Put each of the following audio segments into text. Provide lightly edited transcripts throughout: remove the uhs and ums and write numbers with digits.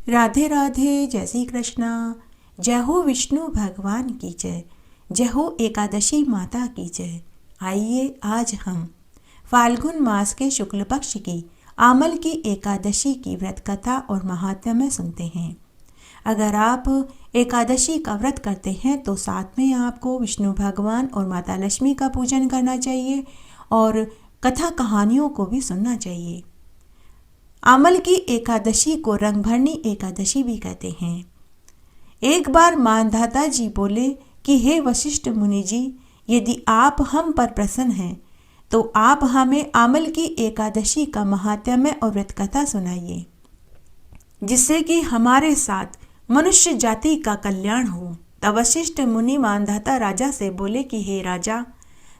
राधे राधे, जय श्री कृष्णा। जय हो विष्णु भगवान की जय। जय हो एकादशी माता की जय। आइए आज हम फाल्गुन मास के शुक्ल पक्ष की आमल की एकादशी की व्रत कथा और महात्म्य सुनते हैं। अगर आप एकादशी का व्रत करते हैं तो साथ में आपको विष्णु भगवान और माता लक्ष्मी का पूजन करना चाहिए और कथा कहानियों को भी सुनना चाहिए। आमल की एकादशी को रंगभरनी एकादशी भी कहते हैं। एक बार मानधाता जी बोले कि हे वशिष्ठ मुनि जी, यदि आप हम पर प्रसन्न हैं तो आप हमें आमल की एकादशी का महात्म्य और व्रत कथा सुनाइए, जिससे कि हमारे साथ मनुष्य जाति का कल्याण हो। तब वशिष्ठ मुनि मानधाता राजा से बोले कि हे राजा,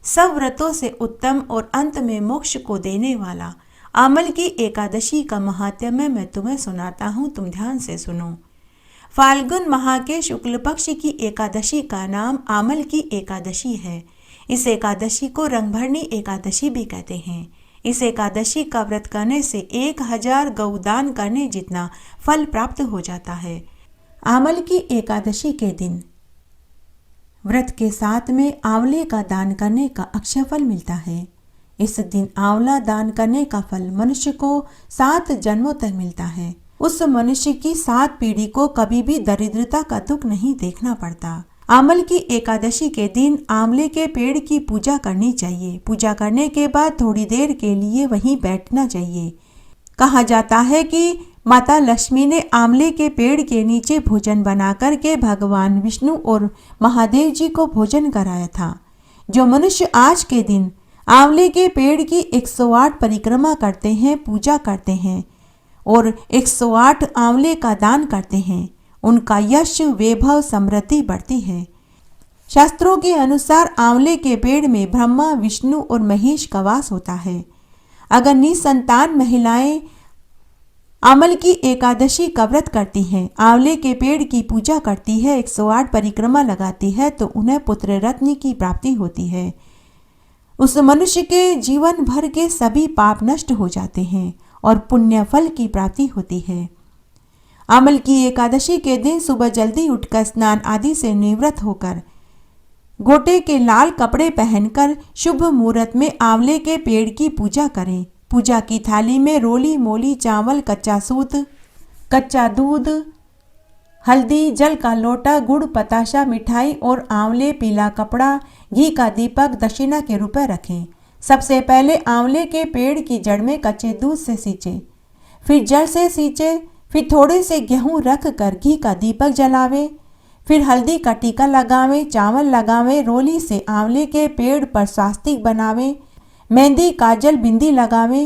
सब व्रतों से उत्तम और अंत में मोक्ष को देने वाला आमल की एकादशी का महात्म्य मैं तुम्हें सुनाता हूँ, तुम ध्यान से सुनो। फाल्गुन माह के शुक्ल पक्ष की एकादशी का नाम आमल की एकादशी है। इस एकादशी को रंगभरनी एकादशी भी कहते हैं। इस एकादशी का व्रत करने से 1000 गौदान करने जितना फल प्राप्त हो जाता है। आमल की एकादशी के दिन व्रत के साथ में आंवले का दान करने का अक्षय फल मिलता है। इस दिन आंवला दान करने का फल मनुष्य को 7 जन्मों तक मिलता है। उस मनुष्य की 7 पीढ़ी को कभी भी दरिद्रता का दुख नहीं देखना पड़ता। आमल की एकादशी के दिन आंवले के पेड़ की पूजा करनी चाहिए। पूजा करने के बाद थोड़ी देर के लिए वहीं बैठना चाहिए। कहा जाता है कि माता लक्ष्मी ने आंवले के पेड़ के नीचे भोजन बना करके भगवान विष्णु और महादेव जी को भोजन कराया था। जो मनुष्य आज के दिन आंवले के पेड़ की 108 परिक्रमा करते हैं, पूजा करते हैं और 108 आंवले का दान करते हैं, उनका यश वैभव समृद्धि बढ़ती है। शास्त्रों के अनुसार आंवले के पेड़ में ब्रह्मा विष्णु और महेश का वास होता है। अगर निसंतान महिलाएं आमल की एकादशी का व्रत करती हैं, आंवले के पेड़ की पूजा करती है, 108 परिक्रमा लगाती है तो उन्हें पुत्र रत्न की प्राप्ति होती है। उस मनुष्य के जीवन भर के सभी पाप नष्ट हो जाते हैं और पुण्य फल की प्राप्ति होती है। आमल की एकादशी के दिन सुबह जल्दी उठकर स्नान आदि से निवृत्त होकर गोटे के लाल कपड़े पहनकर शुभ मुहूर्त में आंवले के पेड़ की पूजा करें। पूजा की थाली में रोली मोली चावल, कच्चा सूत, कच्चा दूध, हल्दी, जल का लोटा, गुड़, पताशा, मिठाई और आंवले, पीला कपड़ा, घी का दीपक दक्षिणा के रूप में रखें। सबसे पहले आंवले के पेड़ की जड़ में कच्चे दूध से सींचे, फिर जल से सींचे, फिर थोड़े से गेहूं रख कर घी का दीपक जलावे, फिर हल्दी का टीका लगावे, चावल लगावे, रोली से आंवले के पेड़ पर स्वास्तिक बनावे, मेहंदी, काजल, बिंदी लगावे,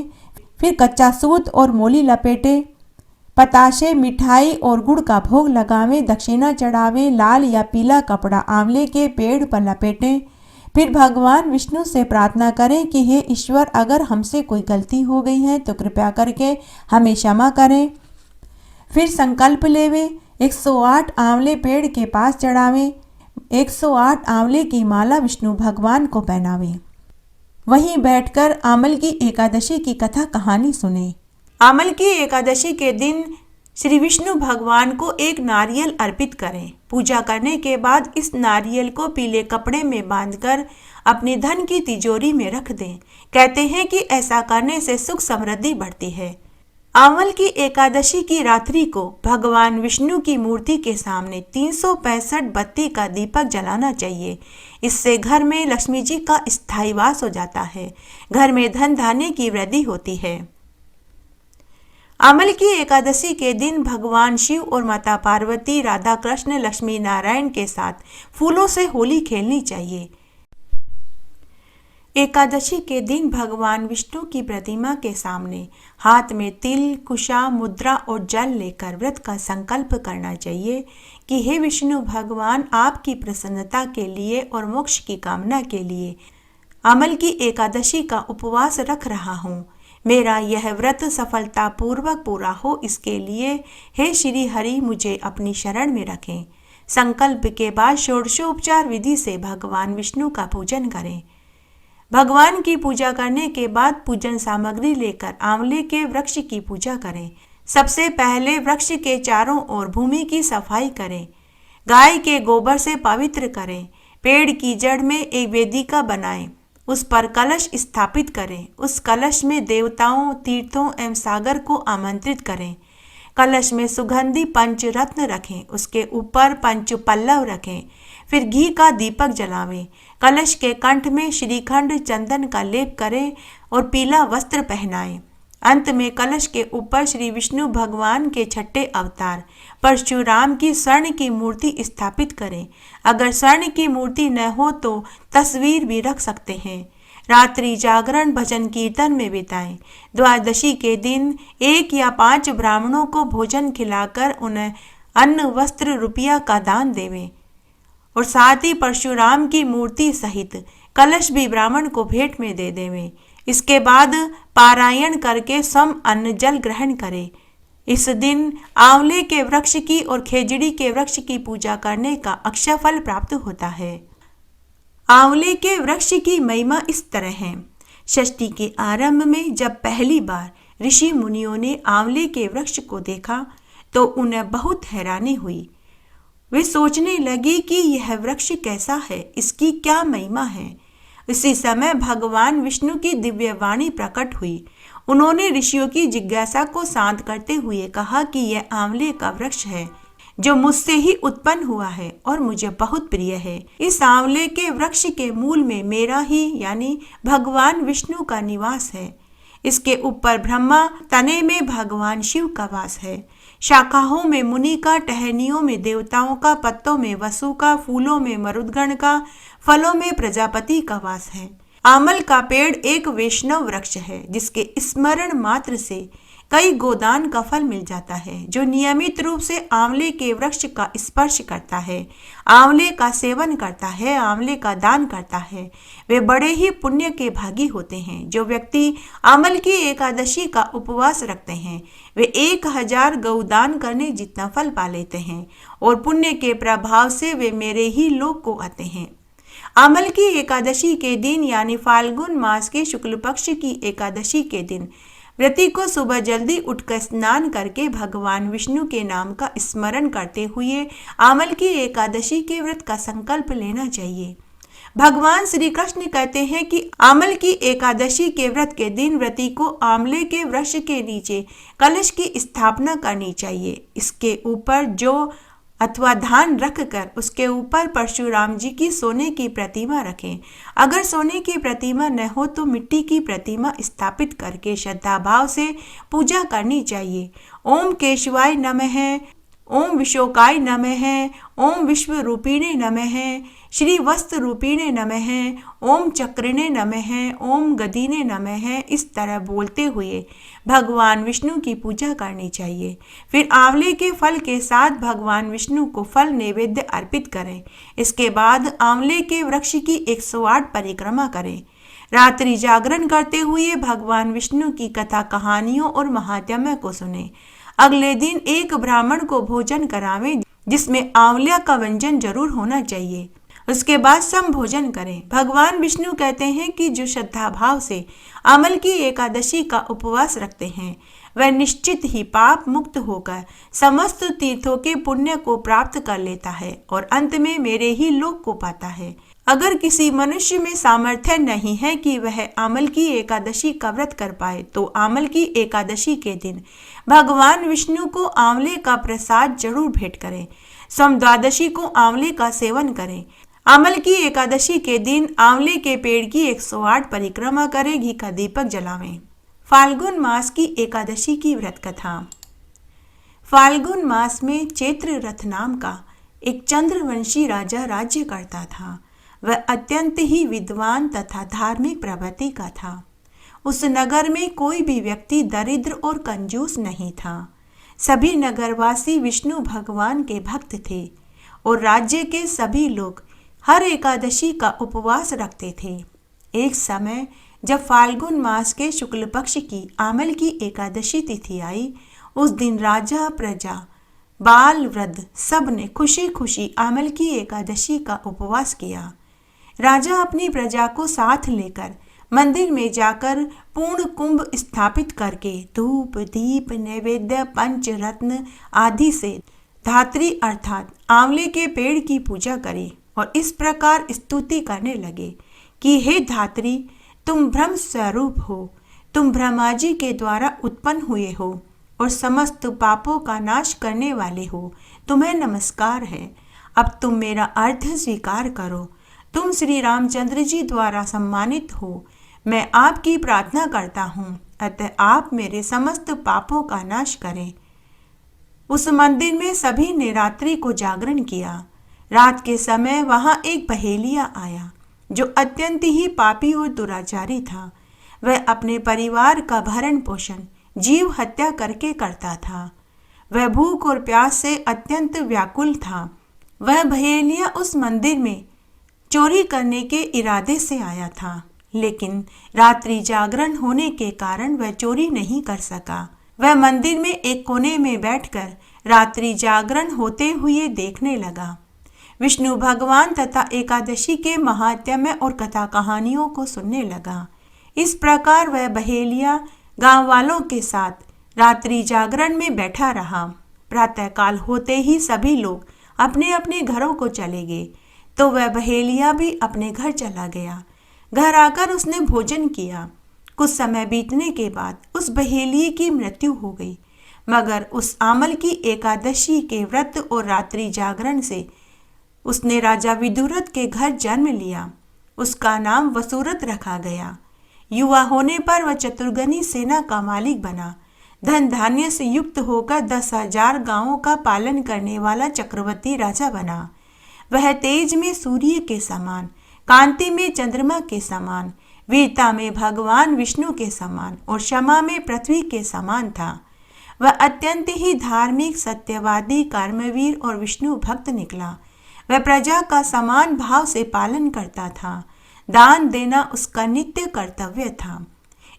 फिर कच्चा सूत और मोली लपेटे, पताशे, मिठाई और गुड़ का भोग लगावे, दक्षिणा चढ़ावे, लाल या पीला कपड़ा आंवले के पेड़ पर लपेटें। फिर भगवान विष्णु से प्रार्थना करें कि हे ईश्वर, अगर हमसे कोई गलती हो गई है तो कृपया करके हमें क्षमा करें। फिर संकल्प लेवे, 108 आंवले पेड़ के पास चढ़ावें, 108 आंवले की माला विष्णु भगवान को पहनावें। वहीं बैठकर आमल की एकादशी की कथा कहानी सुने। आमल की एकादशी के दिन श्री विष्णु भगवान को एक नारियल अर्पित करें। पूजा करने के बाद इस नारियल को पीले कपड़े में बांधकर अपनी धन की तिजोरी में रख दें। कहते हैं कि ऐसा करने से सुख समृद्धि बढ़ती है। आमल की एकादशी की रात्रि को भगवान विष्णु की मूर्ति के सामने 365 बत्ती का दीपक जलाना चाहिए। इससे घर में लक्ष्मी जी का स्थायी वास हो जाता है। घर में धन धान्य की वृद्धि होती है। आमल की एकादशी के दिन भगवान शिव और माता पार्वती, राधा कृष्ण, लक्ष्मी नारायण के साथ फूलों से होली खेलनी चाहिए। एकादशी के दिन भगवान विष्णु की प्रतिमा के सामने हाथ में तिल, कुशा, मुद्रा और जल लेकर व्रत का संकल्प करना चाहिए कि हे विष्णु भगवान, आपकी प्रसन्नता के लिए और मोक्ष की कामना के लिए आमल की एकादशी का उपवास रख रहा हूँ। मेरा यह व्रत सफलता पूर्वक पूरा हो, इसके लिए हे श्री हरि मुझे अपनी शरण में रखें। संकल्प के बाद षोडशोपचार विधि से भगवान विष्णु का पूजन करें। भगवान की पूजा करने के बाद पूजन सामग्री लेकर आंवले के वृक्ष की पूजा करें। सबसे पहले वृक्ष के चारों ओर भूमि की सफाई करें। गाय के गोबर से पवित्र करें। पेड़ की जड़ में एक वेदिका बनाएं। उस पर कलश स्थापित करें। उस कलश में देवताओं, तीर्थों एवं सागर को आमंत्रित करें। कलश में सुगंधी पंच रत्न रखें। उसके ऊपर पंच पल्लव रखें। फिर घी का दीपक जलावें। कलश के कंठ में श्रीखंड चंदन का लेप करें और पीला वस्त्र पहनाएं। अंत में कलश के ऊपर श्री विष्णु भगवान के छठे अवतार परशुराम की स्वर्ण की मूर्ति स्थापित करें। अगर स्वर्ण की मूर्ति न हो तो तस्वीर भी रख सकते हैं। रात्रि जागरण भजन कीर्तन में बिताएं। द्वादशी के दिन 1 या 5 ब्राह्मणों को भोजन खिलाकर उन्हें अन्न, वस्त्र, रुपया का दान देवें और साथ ही परशुराम की मूर्ति सहित कलश भी ब्राह्मण को भेंट में दे देवें। इसके बाद पारायण करके सम अन्न जल ग्रहण करें। इस दिन आंवले के वृक्ष की और खेजड़ी के वृक्ष की पूजा करने का अक्षय फल प्राप्त होता है। आंवले के वृक्ष की महिमा इस तरह है। षष्ठी के आरंभ में जब पहली बार ऋषि मुनियों ने आंवले के वृक्ष को देखा तो उन्हें बहुत हैरानी हुई। वे सोचने लगे कि यह वृक्ष कैसा है, इसकी क्या महिमा है। इसी समय भगवान विष्णु की दिव्य वाणी प्रकट हुई। उन्होंने ऋषियों की जिज्ञासा को शांत करते हुए कहा कि यह आंवले का वृक्ष है जो मुझसे ही उत्पन्न हुआ है और मुझे बहुत प्रिय है। इस आंवले के वृक्ष के मूल में मेरा ही यानी भगवान विष्णु का निवास है। इसके ऊपर ब्रह्मा, तने में भगवान शिव का वास है। शाखाओं में मुनि का, टहनियों में देवताओं का, पत्तों में वसु का, फूलों में मरुदगण का, फलों में प्रजापति का वास है। आमल का पेड़ एक वैष्णव वृक्ष है जिसके स्मरण मात्र से कई गोदान का फल मिल जाता है। जो नियमित रूप से आंवले के वृक्ष का स्पर्श करता है, आंवले का सेवन करता है, आंवले का दान करता है, वे बड़े ही पुण्य के भागी होते हैं। जो व्यक्ति आमल की एकादशी का उपवास रखते हैं वे 1000 गौदान करने जितना फल पा लेते हैं और पुण्य के प्रभाव से वे मेरे ही लोक को आते हैं। आमल की एकादशी के दिन यानी फाल्गुन मास के शुक्ल पक्ष की एकादशी के दिन व्रती को सुबह जल्दी उठकर स्नान करके भगवान विष्णु के नाम का स्मरण करते हुए आमल की एकादशी के व्रत का संकल्प लेना चाहिए। भगवान श्री कृष्ण कहते हैं कि आमल की एकादशी के व्रत के दिन व्रती को आंवले के वृक्ष के नीचे कलश की स्थापना करनी चाहिए। इसके ऊपर जौ अथवा धान रखकर उसके ऊपर परशुराम जी की सोने की प्रतिमा रखें। अगर सोने की प्रतिमा न हो तो मिट्टी की प्रतिमा स्थापित करके श्रद्धा भाव से पूजा करनी चाहिए। ओम केशवाय नमः, ओम विशोकाय नमः, ओम विश्वरूपिणे नमः, श्री वस्त्र रूपिणे नमः, ओम चक्रिणे नमः, ओम गदिने नमः, इस तरह बोलते हुए भगवान विष्णु की पूजा करनी चाहिए। फिर आंवले के फल के साथ भगवान विष्णु को फल नैवेद्य अर्पित करें। इसके बाद आंवले के वृक्ष की 108 परिक्रमा करें। रात्रि जागरण करते हुए भगवान विष्णु की कथा, कहानियों और महात्म्य को सुने। अगले दिन एक ब्राह्मण को भोजन करावें जिसमें आंवला का व्यंजन जरूर होना चाहिए। उसके बाद सम भोजन करें। भगवान विष्णु कहते हैं कि जो श्रद्धा भाव से आमल की एकादशी का उपवास रखते हैं वह निश्चित ही पाप मुक्त होकर समस्त तीर्थों के पुण्य को प्राप्त कर लेता है और अंत में मेरे ही लोक को पाता है। अगर किसी मनुष्य में सामर्थ्य नहीं है कि वह आमल की एकादशी का व्रत कर पाए तो आमल की एकादशी के दिन भगवान विष्णु को आंवले का प्रसाद जरूर भेंट करें। समद्वादशी को आंवले का सेवन करें। आमल की एकादशी के दिन आंवले के पेड़ की 108 परिक्रमा करें, घी का दीपक जलावें। फाल्गुन मास की एकादशी की व्रत कथा। फाल्गुन मास में चैत्र रथ नाम का एक चंद्रवंशी राजा राज्य करता था। वह अत्यंत ही विद्वान तथा धार्मिक प्रवृत्ति का था। उस नगर में कोई भी व्यक्ति दरिद्र और कंजूस नहीं था। सभी नगरवासी विष्णु भगवान के भक्त थे और राज्य के सभी लोग हर एकादशी का उपवास रखते थे। एक समय जब फाल्गुन मास के शुक्ल पक्ष की आमल की एकादशी तिथि आई, उस दिन राजा, प्रजा, बाल, वृद्ध सब ने खुशी खुशी आमल की एकादशी का उपवास किया। राजा अपनी प्रजा को साथ लेकर मंदिर में जाकर पूर्ण कुंभ स्थापित करके धूप दीप नैवेद्य पंच रत्न आदि से धात्री अर्थात आंवले के पेड़ की पूजा करें और इस प्रकार स्तुति करने लगे कि हे धात्री, तुम ब्रह्म स्वरूप हो, तुम ब्रह्मा जी के द्वारा उत्पन्न हुए हो और समस्त पापों का नाश करने वाले हो, तुम्हें नमस्कार है। अब तुम मेरा अर्थ स्वीकार करो। तुम श्री रामचंद्र जी द्वारा सम्मानित हो। मैं आपकी प्रार्थना करता हूँ, अतः आप मेरे समस्त पापों का नाश करें। उस मंदिर में सभी ने रात्रि को जागरण किया। रात के समय वहां एक बहेलिया आया जो अत्यंत ही पापी और दुराचारी था। वह अपने परिवार का भरण पोषण जीव हत्या करके करता था। वह भूख और प्यास से अत्यंत व्याकुल था। वह बहेलिया उस मंदिर में चोरी करने के इरादे से आया था, लेकिन रात्रि जागरण होने के कारण वह चोरी नहीं कर सका। वह मंदिर में एक कोने में बैठकर रात्रि जागरण होते हुए देखने लगा। विष्णु भगवान तथा एकादशी के महात्म्य और कथा कहानियों को सुनने लगा। इस प्रकार वह बहेलिया गांव वालों के साथ रात्रि जागरण में बैठा रहा। प्रातःकाल होते ही सभी लोग अपने अपने घरों को चले गए, तो वह बहेलिया भी अपने घर चला गया। घर आकर उसने भोजन किया। कुछ समय बीतने के बाद उस बहेलिये की मृत्यु हो गई, मगर उस आमल की एकादशी के व्रत और रात्रि जागरण से उसने राजा विदुरथ के घर जन्म लिया। उसका नाम वसुरथ रखा गया। युवा होने पर वह चतुर्गनी सेना का मालिक बना। धन धान्य से युक्त होकर 10,000 गांवों का पालन करने वाला चक्रवर्ती राजा बना। वह तेज में सूर्य के समान, कांति में चंद्रमा के समान, वीरता में भगवान विष्णु के समान और क्षमा में पृथ्वी के समान था। वह अत्यंत ही धार्मिक, सत्यवादी, कर्मवीर और विष्णु भक्त निकला। वह प्रजा का समान भाव से पालन करता था। दान देना उसका नित्य कर्तव्य था।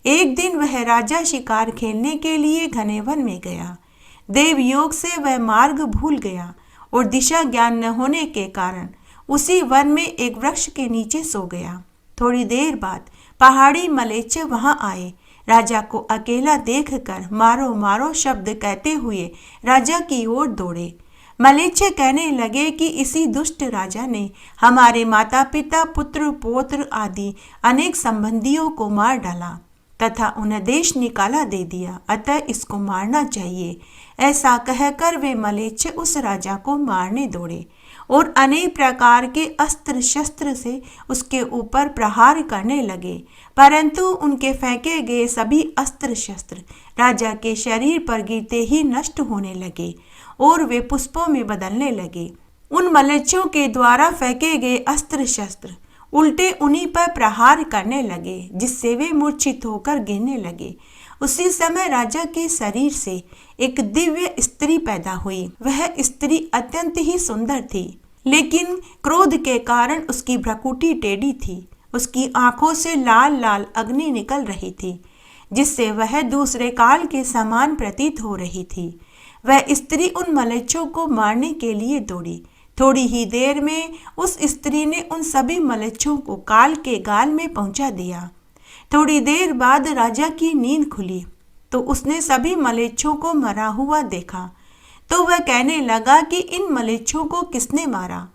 एक दिन वह राजा शिकार खेलने के लिए घने वन में गया। देव योग से वह मार्ग भूल गया और दिशा ज्ञान न होने के कारण उसी वन में एक वृक्ष के नीचे सो गया। थोड़ी देर बाद पहाड़ी मलेच्छ वहां आए। राजा को अकेला देखकर मारो मारो शब्द कहते हुए राजा की ओर दौड़े। मलेच्छ कहने लगे कि इसी दुष्ट राजा ने हमारे माता पिता, पुत्र पौत्र आदि अनेक संबंधियों को मार डाला तथा उन्हें देश निकाला दे दिया, अतः इसको मारना चाहिए। ऐसा कहकर वे मलेच्छ उस राजा को मारने दौड़े और अनेक प्रकार के अस्त्र शस्त्र से उसके ऊपर प्रहार करने लगे, परंतु उनके फेंके गए सभी अस्त्र शस्त्र राजा के शरीर पर गिरते ही नष्ट होने लगे और वे पुष्पों में बदलने लगे। उन मलेच्छों के द्वारा फेंके गए अस्त्र शस्त्र उल्टे उन्हीं पर प्रहार करने लगे, जिससे वे मूर्छित होकर गिरने लगे। उसी समय राजा के शरीर से एक दिव्य स्त्री पैदा हुई। वह स्त्री अत्यंत ही सुंदर थी, लेकिन क्रोध के कारण उसकी भ्रुकुटी टेढ़ी थी। उसकी आंखों से लाल लाल अग्नि निकल रही थी, जिससे वह दूसरे काल के समान प्रतीत हो रही थी। वह स्त्री उन मलेच्छों को मारने के लिए दौड़ी। थोड़ी ही देर में उस स्त्री ने उन सभी मलेच्छों को काल के गाल में पहुंचा दिया। थोड़ी देर बाद राजा की नींद खुली तो उसने सभी मलेच्छों को मरा हुआ देखा। तो वह कहने लगा कि इन मलेच्छों को किसने मारा?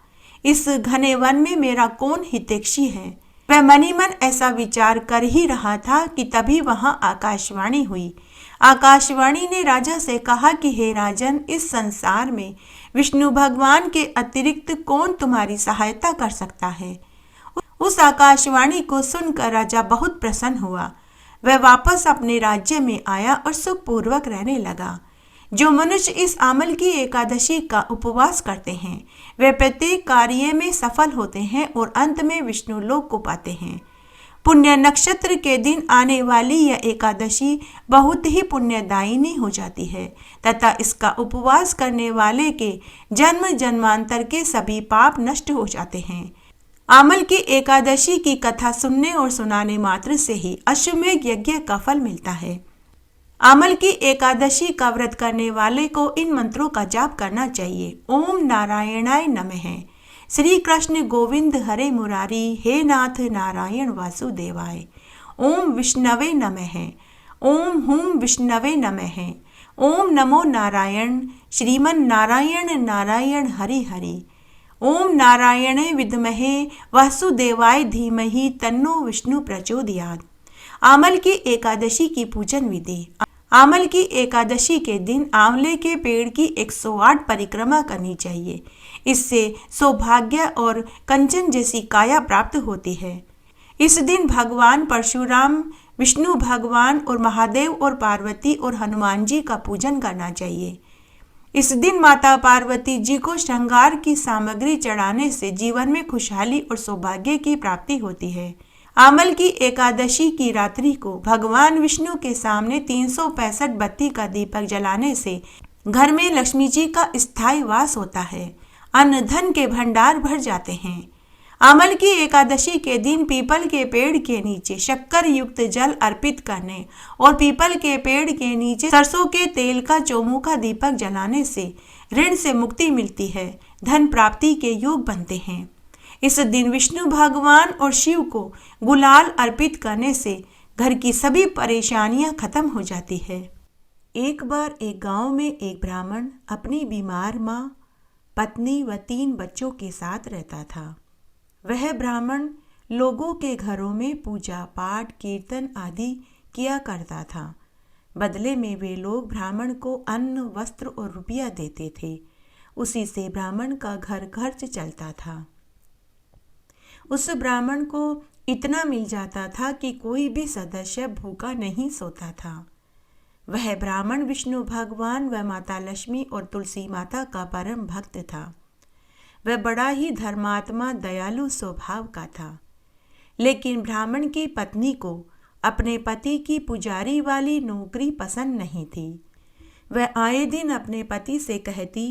इस घने वन में मेरा कौन हितैषी है? वह मनी मन ऐसा विचार कर ही रहा था कि तभी वहां आकाशवाणी हुई। आकाशवाणी ने राजा से कहा कि हे राजन, इस संसार में विष्णु भगवान के अतिरिक्त कौन तुम्हारी सहायता कर सकता है? उस आकाशवाणी को सुनकर राजा बहुत प्रसन्न हुआ। वह वापस अपने राज्य में आया और सुखपूर्वक रहने लगा। जो मनुष्य इस आमल की एकादशी का उपवास करते हैं, वे प्रत्येक कार्य में सफल होते हैं और अंत में विष्णु लोक को पाते हैं। पुण्य नक्षत्र के दिन आने वाली यह एकादशी बहुत ही पुण्यदायिनी हो जाती है तथा इसका उपवास करने वाले के जन्म जन्मांतर के सभी पाप नष्ट हो जाते हैं। आमल की एकादशी की कथा सुनने और सुनाने मात्र से ही अश्वमेध यज्ञ का फल मिलता है। आमल की एकादशी का व्रत करने वाले को इन मंत्रों का जाप करना चाहिए। ओम नारायणाय नमः। श्री कृष्ण गोविंद हरे मुरारी, हे नाथ नारायण वासुदेवाय। ओम विष्णवे नमः। ओम हुम विष्णवे नमः। ओम नमो नारायण श्रीमन नारायण नारायण हरि हरि। ओम नारायणे विद्महे वासुदेवाय धीमहि तन्नो विष्णु प्रचोदयात्। आमल की एकादशी की पूजन विधि। आमल की एकादशी के दिन आंवले के पेड़ की 108 परिक्रमा करनी चाहिए। इससे सौभाग्य और कंचन जैसी काया प्राप्त होती है। इस दिन भगवान परशुराम, विष्णु भगवान और महादेव और पार्वती और हनुमान जी का पूजन करना चाहिए। इस दिन माता पार्वती जी को श्रृंगार की सामग्री चढ़ाने से जीवन में खुशहाली और सौभाग्य की प्राप्ति होती है। आमल की एकादशी की रात्रि को भगवान विष्णु के सामने 365 बत्ती का दीपक जलाने से घर में लक्ष्मी जी का स्थायी वास होता है। अन्न धन के भंडार भर जाते हैं। आमल की एकादशी के दिन पीपल के पेड़ के नीचे शक्कर युक्त जल अर्पित करने और पीपल के पेड़ के नीचे सरसों के तेल का चौमुखा दीपक जलाने से ऋण से मुक्ति मिलती है, धन प्राप्ति के योग बनते हैं। इस दिन विष्णु भगवान और शिव को गुलाल अर्पित करने से घर की सभी परेशानियां खत्म हो जाती है। एक बार एक गांव में एक ब्राह्मण अपनी बीमार माँ, पत्नी व 3 बच्चों के साथ रहता था। वह ब्राह्मण लोगों के घरों में पूजा पाठ, कीर्तन आदि किया करता था। बदले में वे लोग ब्राह्मण को अन्न, वस्त्र और रुपया देते थे। उसी से ब्राह्मण का घर खर्च चलता था। उस ब्राह्मण को इतना मिल जाता था कि कोई भी सदस्य भूखा नहीं सोता था। वह ब्राह्मण विष्णु भगवान व माता लक्ष्मी और तुलसी माता का परम भक्त था। वह बड़ा ही धर्मात्मा, दयालु स्वभाव का था। लेकिन ब्राह्मण की पत्नी को अपने पति की पुजारी वाली नौकरी पसंद नहीं थी। वह आए दिन अपने पति से कहती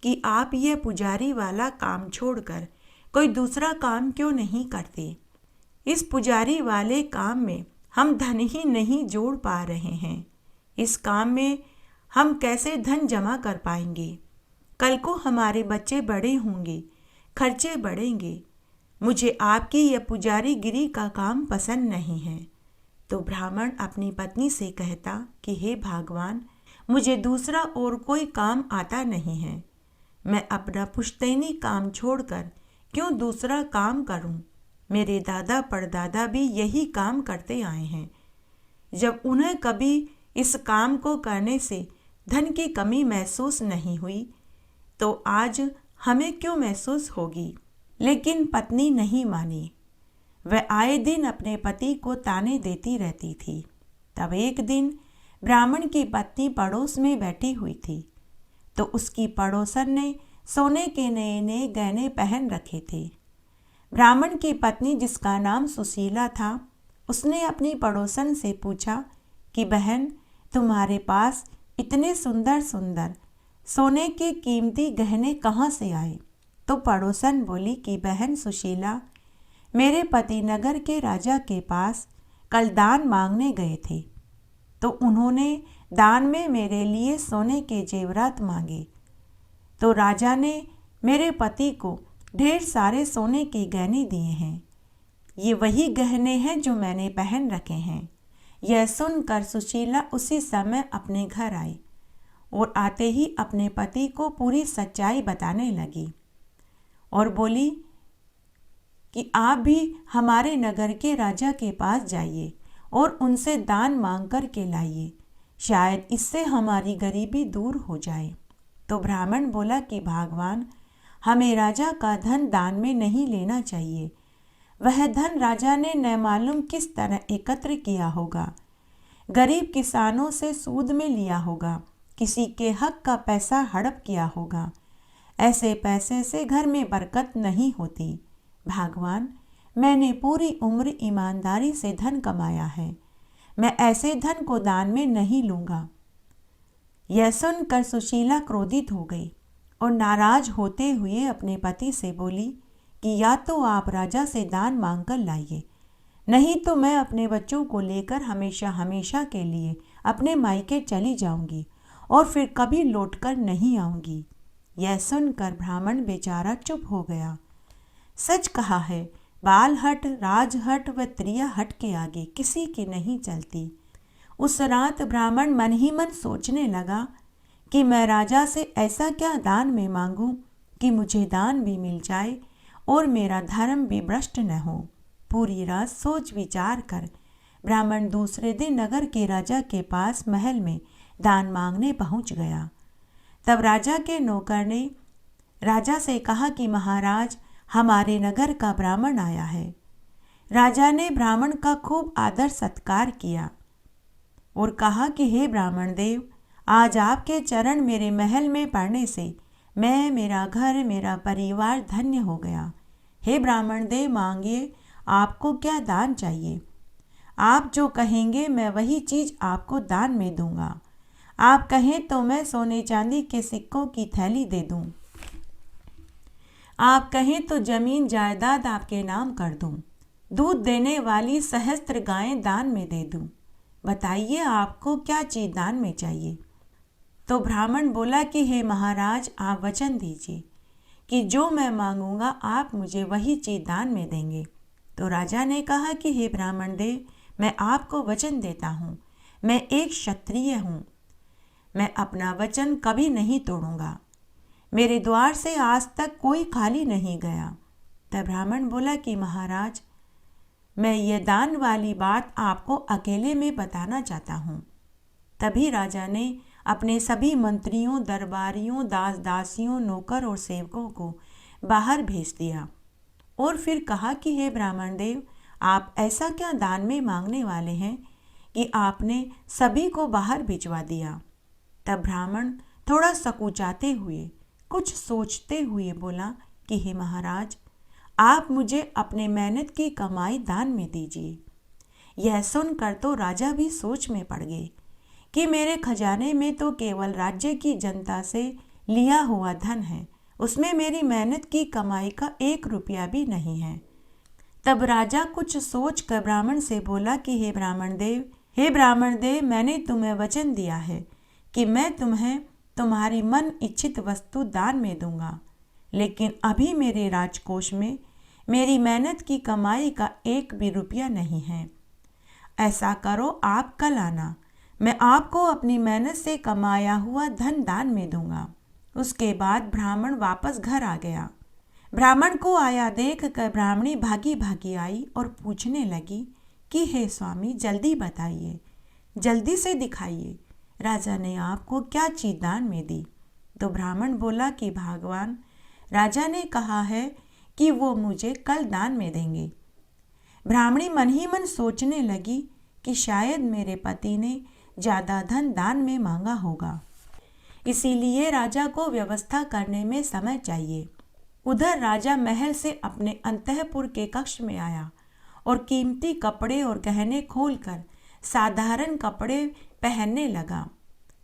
कि आप यह पुजारी वाला काम छोड़कर कोई दूसरा काम क्यों नहीं करते। इस पुजारी वाले काम में हम धन ही नहीं जोड़ पा रहे हैं। इस काम में हम कैसे धन जमा कर पाएंगे। कल को हमारे बच्चे बड़े होंगे, खर्चे बढ़ेंगे। मुझे आपकी यह पुजारी गिरी का काम पसंद नहीं है। तो ब्राह्मण अपनी पत्नी से कहता कि हे भगवान, मुझे दूसरा और कोई काम आता नहीं है। मैं अपना पुश्तैनी काम छोड़कर क्यों दूसरा काम करूं? मेरे दादा परदादा भी यही काम करते आए हैं। जब उन्हें कभी इस काम को करने से धन की कमी महसूस नहीं हुई, तो आज हमें क्यों महसूस होगी। लेकिन पत्नी नहीं मानी। वह आए दिन अपने पति को ताने देती रहती थी। तब एक दिन ब्राह्मण की पत्नी पड़ोस में बैठी हुई थी, तो उसकी पड़ोसन ने सोने के नए नए गहने पहन रखे थे। ब्राह्मण की पत्नी, जिसका नाम सुशीला था, उसने अपनी पड़ोसन से पूछा कि बहन, तुम्हारे पास इतने सुंदर सुंदर सोने के कीमती गहने कहाँ से आए? तो पड़ोसन बोली कि बहन सुशीला, मेरे पति नगर के राजा के पास कल दान मांगने गए थे, तो उन्होंने दान में मेरे लिए सोने के जेवरात मांगे। तो राजा ने मेरे पति को ढेर सारे सोने के गहने दिए हैं। ये वही गहने हैं जो मैंने पहन रखे हैं। यह सुनकर सुशीला उसी समय अपने घर आई और आते ही अपने पति को पूरी सच्चाई बताने लगी और बोली कि आप भी हमारे नगर के राजा के पास जाइए और उनसे दान मांग कर के लाइए। शायद इससे हमारी गरीबी दूर हो जाए। तो ब्राह्मण बोला कि भगवान, हमें राजा का धन दान में नहीं लेना चाहिए। वह धन राजा ने न मालूम किस तरह एकत्र किया होगा। गरीब किसानों से सूद में लिया होगा, किसी के हक का पैसा हड़प किया होगा। ऐसे पैसे से घर में बरकत नहीं होती। भगवान, मैंने पूरी उम्र ईमानदारी से धन कमाया है। मैं ऐसे धन को दान में नहीं लूँगा। यह सुनकर सुशीला क्रोधित हो गई और नाराज होते हुए अपने पति से बोली कि या तो आप राजा से दान मांग कर लाइए, नहीं तो मैं अपने बच्चों को लेकर हमेशा हमेशा के लिए अपने मायके चली जाऊंगी और फिर कभी लौटकर नहीं आऊंगी। यह सुनकर ब्राह्मण बेचारा चुप हो गया। सच कहा है, बाल हट, राजहट व त्रिया हट के आगे किसी की नहीं चलती। उस रात ब्राह्मण मन ही मन सोचने लगा कि मैं राजा से ऐसा क्या दान में मांगूं कि मुझे दान भी मिल जाए और मेरा धर्म भी भ्रष्ट न हो। पूरी रात सोच विचार कर ब्राह्मण दूसरे दिन नगर के राजा के पास महल में दान मांगने पहुंच गया। तब राजा के नौकर ने राजा से कहा कि महाराज, हमारे नगर का ब्राह्मण आया है। राजा ने ब्राह्मण का खूब आदर सत्कार किया और कहा कि हे ब्राह्मण देव, आज आपके चरण मेरे महल में पड़ने से मैं, मेरा घर, मेरा परिवार धन्य हो गया। हे ब्राह्मण देव, मांगिए, आपको क्या दान चाहिए? आप जो कहेंगे मैं वही चीज़ आपको दान में दूंगा। आप कहें तो मैं सोने चांदी के सिक्कों की थैली दे दूं। आप कहें तो जमीन जायदाद आपके नाम कर दूं। दूध देने वाली सहस्त्र गायें दान में दे दूं। बताइए आपको क्या चीज़ दान में चाहिए? तो ब्राह्मण बोला कि हे महाराज, आप वचन दीजिए कि जो मैं मांगूंगा आप मुझे वही चीज़ दान में देंगे। तो राजा ने कहा कि हे ब्राह्मण देव, मैं आपको वचन देता हूँ, मैं एक क्षत्रिय हूँ, मैं अपना वचन कभी नहीं तोड़ूंगा। मेरे द्वार से आज तक कोई खाली नहीं गया। तब ब्राह्मण बोला कि महाराज, मैं ये दान वाली बात आपको अकेले में बताना चाहता हूँ। तभी राजा ने अपने सभी मंत्रियों, दरबारियों, दास दासियों, नौकर और सेवकों को बाहर भेज दिया और फिर कहा कि हे ब्राह्मण देव, आप ऐसा क्या दान में मांगने वाले हैं कि आपने सभी को बाहर भिजवा दिया। तब ब्राह्मण थोड़ा सकुचाते हुए, कुछ सोचते हुए बोला कि हे महाराज, आप मुझे अपने मेहनत की कमाई दान में दीजिए। यह सुनकर तो राजा भी सोच में पड़ गए कि मेरे खजाने में तो केवल राज्य की जनता से लिया हुआ धन है, उसमें मेरी मेहनत की कमाई का 1 रुपया भी नहीं है। तब राजा कुछ सोच कर ब्राह्मण से बोला कि हे ब्राह्मण देव, मैंने तुम्हें वचन दिया है कि मैं तुम्हें तुम्हारी मन इच्छित वस्तु दान में दूंगा, लेकिन अभी मेरे राजकोष में मेरी मेहनत की कमाई का 1 भी रुपया नहीं है। ऐसा करो, आप कल आना, मैं आपको अपनी मेहनत से कमाया हुआ धन दान में दूंगा। उसके बाद ब्राह्मण वापस घर आ गया। ब्राह्मण को आया देख कर ब्राह्मणी भागी भागी आई और पूछने लगी कि हे स्वामी, जल्दी बताइए, जल्दी से दिखाइए, राजा ने आपको क्या चीज़ दान में दी। तो ब्राह्मण बोला कि भगवान, राजा ने कहा है कि वो मुझे कल दान में देंगे। ब्राह्मणी मन ही मन सोचने लगी कि शायद मेरे पति ने ज़्यादा धन दान में मांगा होगा, इसीलिए राजा को व्यवस्था करने में समय चाहिए। उधर राजा महल से अपने अंतःपुर के कक्ष में आया और कीमती कपड़े और गहने खोलकर साधारण कपड़े पहनने लगा।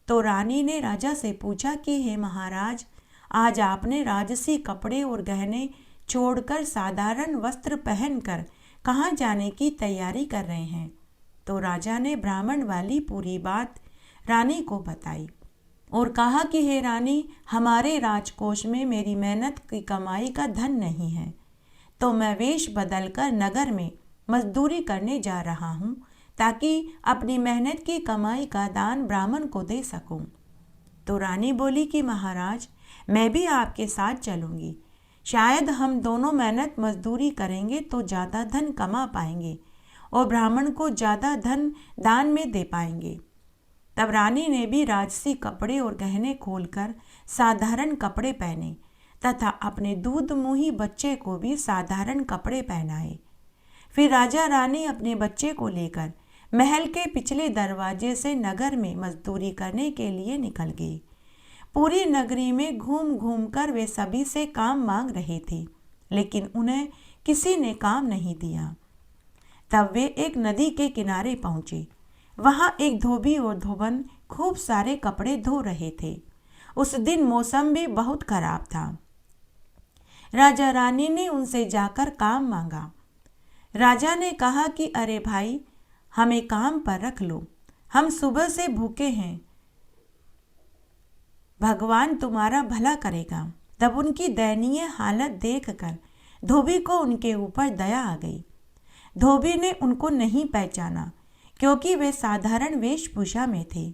तो रानी ने राजा से पूछा कि हे महाराज, आज आपने राजसी कपड़े और गहने छोड़कर साधारण वस्त्र पहनकर कहाँ जाने की तैयारी कर रहे हैं। तो राजा ने ब्राह्मण वाली पूरी बात रानी को बताई और कहा कि हे रानी, हमारे राजकोष में मेरी मेहनत की कमाई का धन नहीं है, तो मैं वेश बदलकर नगर में मजदूरी करने जा रहा हूँ ताकि अपनी मेहनत की कमाई का दान ब्राह्मण को दे सकूं। तो रानी बोली कि महाराज, मैं भी आपके साथ चलूँगी, शायद हम दोनों मेहनत मजदूरी करेंगे तो ज़्यादा धन कमा पाएंगे और ब्राह्मण को ज़्यादा धन दान में दे पाएंगे। तब रानी ने भी राजसी कपड़े और गहने खोलकर साधारण कपड़े पहने तथा अपने दूध मुही बच्चे को भी साधारण कपड़े पहनाए। फिर राजा रानी अपने बच्चे को लेकर महल के पिछले दरवाजे से नगर में मजदूरी करने के लिए निकल गए। पूरी नगरी में घूम घूम कर वे सभी से काम मांग रहे थे, लेकिन उन्हें किसी ने काम नहीं दिया। तब वे एक नदी के किनारे पहुंचे। वहां एक धोबी और धोबन खूब सारे कपड़े धो रहे थे। उस दिन मौसम भी बहुत खराब था। राजा रानी ने उनसे जाकर काम मांगा। राजा ने कहा कि अरे भाई, हमें काम पर रख लो, हम सुबह से भूखे हैं, भगवान तुम्हारा भला करेगा। तब उनकी दयनीय हालत देखकर धोबी को उनके ऊपर दया आ गई। धोबी ने उनको नहीं पहचाना क्योंकि वे साधारण वेशभूषा में थे।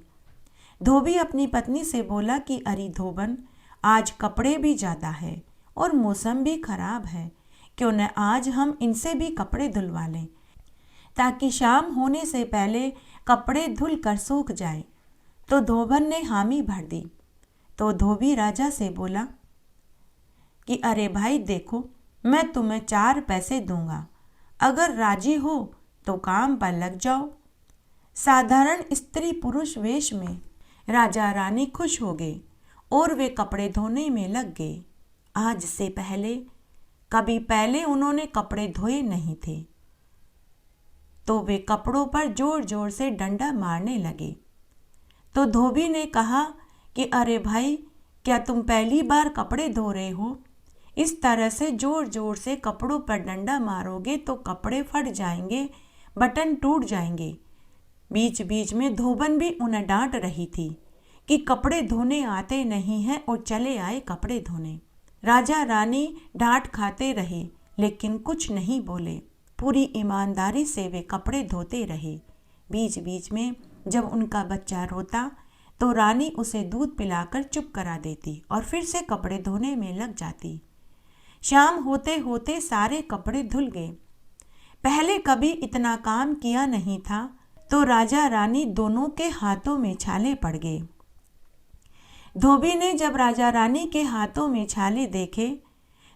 धोबी अपनी पत्नी से बोला कि अरे धोबन, आज कपड़े भी ज़्यादा है और मौसम भी खराब है, क्यों न आज हम इनसे भी कपड़े धुलवा लें ताकि शाम होने से पहले कपड़े धुल कर सूख जाए। तो धोबन ने हामी भर दी। तो धोबी राजा से बोला कि अरे भाई देखो, मैं तुम्हें 4 पैसे दूंगा, अगर राजी हो तो काम पर लग जाओ। साधारण स्त्री पुरुष वेश में राजा रानी खुश हो गए और वे कपड़े धोने में लग गए। आज से पहले कभी पहले उन्होंने कपड़े धोए नहीं थे। तो वे कपड़ों पर जोर जोर से डंडा मारने लगे। तो धोबी ने कहा कि अरे भाई, क्या तुम पहली बार कपड़े धो रहे हो? इस तरह से जोर जोर से कपड़ों पर डंडा मारोगे तो कपड़े फट जाएंगे, बटन टूट जाएंगे। बीच बीच में धोबन भी उन्हें डांट रही थी कि कपड़े धोने आते नहीं हैं और चले आए कपड़े धोने। राजा रानी डांट खाते रहे लेकिन कुछ नहीं बोले। पूरी ईमानदारी से वे कपड़े धोते रहे। बीच बीच में जब उनका बच्चा रोता तो रानी उसे दूध पिलाकर चुप करा देती और फिर से कपड़े धोने में लग जाती। शाम होते होते सारे कपड़े धुल गए। पहले कभी इतना काम किया नहीं था। तो राजा रानी दोनों के हाथों में छाले पड़ गए। धोबी ने जब राजा रानी के हाथों में छाले देखे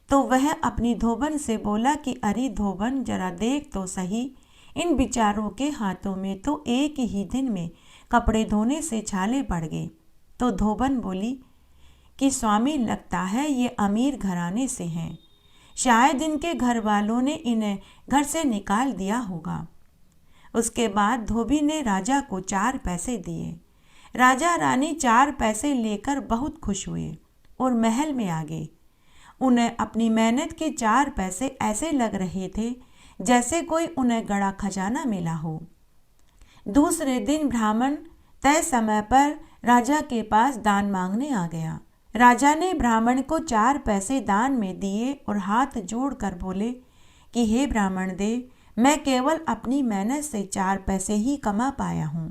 तो वह अपनी धोबन से बोला कि अरे धोबन, जरा देख तो सही, इन बिचारों के हाथों में तो एक ही दिन में कपड़े धोने से छाले पड़ गए। तो धोबन बोली कि स्वामी, लगता है ये अमीर घराने से हैं, शायद इनके घर वालों ने इन्हें घर से निकाल दिया होगा। उसके बाद धोबी ने राजा को 4 पैसे दिए। राजा रानी 4 पैसे लेकर बहुत खुश हुए और महल में आ गए। उन्हें अपनी मेहनत के 4 पैसे ऐसे लग रहे थे जैसे कोई उन्हें गड़ा खजाना मिला हो। दूसरे दिन ब्राह्मण तय समय पर राजा के पास दान मांगने आ गया। राजा ने ब्राह्मण को 4 पैसे दान में दिए और हाथ जोड़कर बोले कि हे ब्राह्मण देव, मैं केवल अपनी मेहनत से 4 पैसे ही कमा पाया हूँ।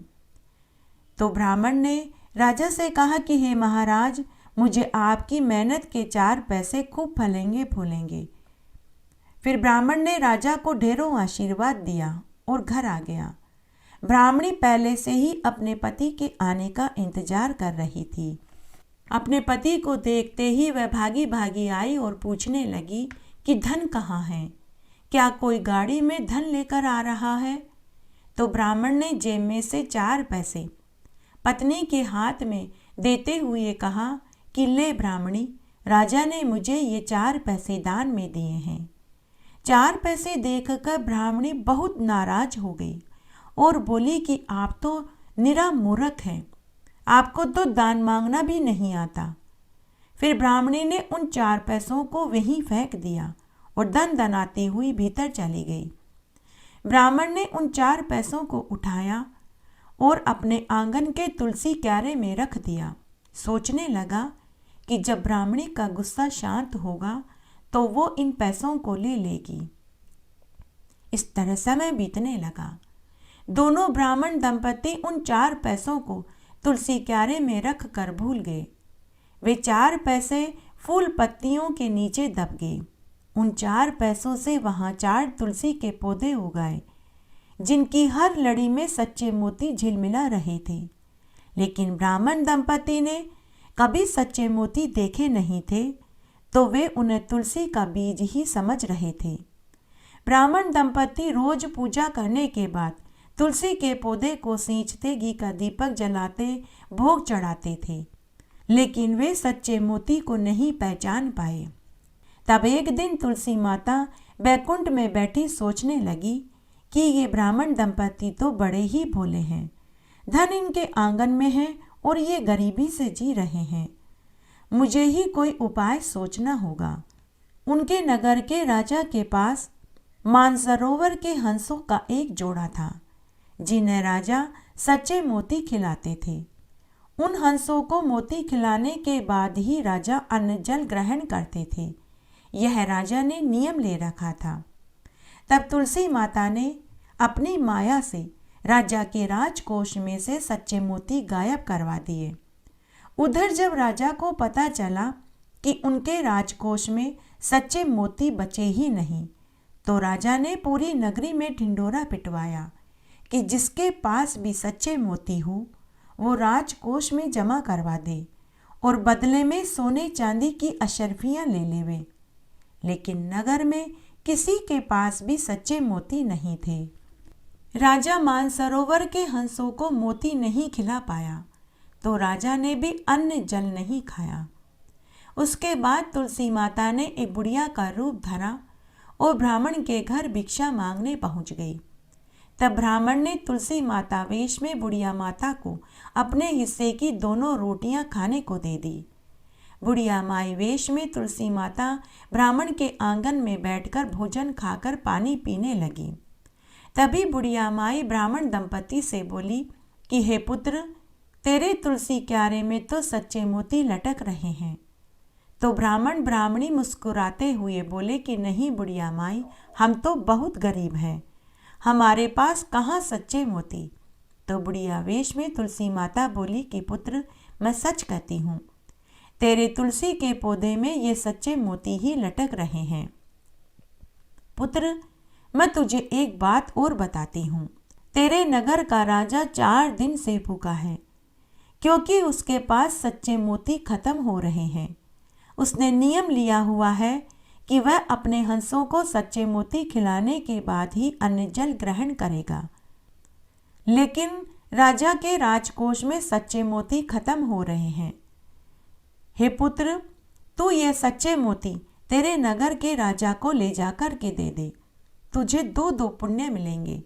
तो ब्राह्मण ने राजा से कहा कि हे महाराज, मुझे आपकी मेहनत के 4 पैसे खूब फलेंगे फूलेंगे। फिर ब्राह्मण ने राजा को ढेरों आशीर्वाद दिया और घर आ गया। ब्राह्मणी पहले से ही अपने पति के आने का इंतजार कर रही थी। अपने पति को देखते ही वह भागी भागी आई और पूछने लगी कि धन कहाँ है? क्या कोई गाड़ी में धन लेकर आ रहा है? तो ब्राह्मण ने जेब में से 4 पैसे पत्नी के हाथ में देते हुए कहा कि ले ब्राह्मणी, राजा ने मुझे ये 4 पैसे दान में दिए हैं। 4 पैसे देखकर ब्राह्मणी बहुत नाराज हो गई और बोली कि आप तो निरा मूर्ख हैं, आपको तो दान मांगना भी नहीं आता। फिर ब्राह्मणी ने उन 4 पैसों को वहीं फेंक दिया और दन दनाती हुई भीतर चली गई। ब्राह्मण ने उन 4 पैसों को उठाया और अपने आंगन के तुलसी क्यारे में रख दिया। सोचने लगा कि जब ब्राह्मणी का गुस्सा शांत होगा तो वो इन पैसों को ले लेगी। इस तरह समय बीतने लगा। दोनों ब्राह्मण दंपति उन 4 पैसों को तुलसी क्यारे में रख कर भूल गए। वे 4 पैसे फूल पत्तियों के नीचे दब गए। उन 4 पैसों से वहाँ 4 तुलसी के पौधे उगाए, जिनकी हर लड़ी में सच्चे मोती झिलमिला रहे थे। लेकिन ब्राह्मण दंपति ने कभी सच्चे मोती देखे नहीं थे, तो वे उन्हें तुलसी का बीज ही समझ रहे थे। ब्राह्मण दंपति रोज पूजा करने के बाद तुलसी के पौधे को सींचते, घी का दीपक जलाते, भोग चढ़ाते थे, लेकिन वे सच्चे मोती को नहीं पहचान पाए। तब एक दिन तुलसी माता बैकुंठ में बैठी सोचने लगी कि ये ब्राह्मण दंपति तो बड़े ही भोले हैं, धन इनके आंगन में है और ये गरीबी से जी रहे हैं। मुझे ही कोई उपाय सोचना होगा। उनके नगर के राजा के पास मानसरोवर के हंसों का एक जोड़ा था, जिन्हें राजा सच्चे मोती खिलाते थे। उन हंसों को मोती खिलाने के बाद ही राजा अन्न जल ग्रहण करते थे। यह राजा ने नियम ले रखा था। तब तुलसी माता ने अपनी माया से राजा के राजकोष में से सच्चे मोती गायब करवा दिए। उधर जब राजा को पता चला कि उनके राजकोष में सच्चे मोती बचे ही नहीं, तो राजा ने पूरी नगरी में ढिंढोरा पिटवाया कि जिसके पास भी सच्चे मोती हो वो राजकोष में जमा करवा दे और बदले में सोने चांदी की अशर्फियाँ ले लेवे। लेकिन नगर में किसी के पास भी सच्चे मोती नहीं थे। राजा मानसरोवर के हंसों को मोती नहीं खिला पाया, तो राजा ने भी अन्न जल नहीं खाया। उसके बाद तुलसी माता ने एक बुढ़िया का रूप धरा और ब्राह्मण के घर भिक्षा मांगने पहुंच गई। तब ब्राह्मण ने तुलसी माता वेश में बुढ़िया माता को अपने हिस्से की दोनों रोटियां खाने को दे दी। बुढ़िया माई वेश में तुलसी माता ब्राह्मण के आंगन में बैठकर भोजन खाकर पानी पीने लगी। तभी बुढ़िया माई ब्राह्मण दंपति से बोली कि हे पुत्र, तेरे तुलसी क्यारे में तो सच्चे मोती लटक रहे हैं। तो ब्राह्मण ब्राह्मणी मुस्कुराते हुए बोले कि नहीं बुढ़िया माई, हम तो बहुत गरीब हैं, हमारे पास कहाँ सच्चे मोती। तो बुढ़िया वेश में तुलसी माता बोली कि पुत्र, मैं सच कहती हूँ, तेरे तुलसी के पौधे में ये सच्चे मोती ही लटक रहे हैं। पुत्र, मैं तुझे एक बात और बताती हूँ। तेरे नगर का राजा 4 दिन से भूखा है, क्योंकि उसके पास सच्चे मोती खत्म हो रहे हैं। उसने नियम लिया हुआ है कि वह अपने हंसों को सच्चे मोती खिलाने के बाद ही अन्न जल ग्रहण करेगा। लेकिन राजा के राजकोष में सच्चे मोती खत्म हो रहे हैं। हे पुत्र, तू ये सच्चे मोती तेरे नगर के राजा को ले जाकर के दे दे। तुझे 2 पुण्य मिलेंगे।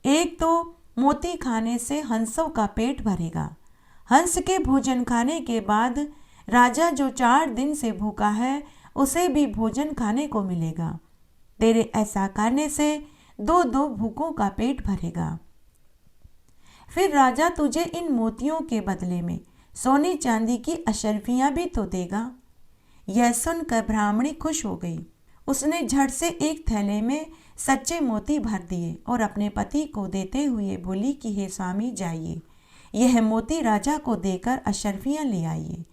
एक तो मोती खाने से हंसों का पेट भरेगा। हंस के भोजन खाने के बाद राजा जो 4 दिन से भूखा है उसे भी भोजन खाने को मिलेगा। तेरे ऐसा करने से 2 भूखों का पेट भरेगा। फिर राजा तुझे इन मोतियों के बदले में सोने चांदी की अशर्फियाँ भी तो देगा। यह सुनकर ब्राह्मणी खुश हो गई। उसने झट से एक थैले में सच्चे मोती भर दिए और अपने पति को देते हुए बोली कि हे स्वामी, जाइए, यह मोती राजा को देकर अशर्फियाँ ले आइए,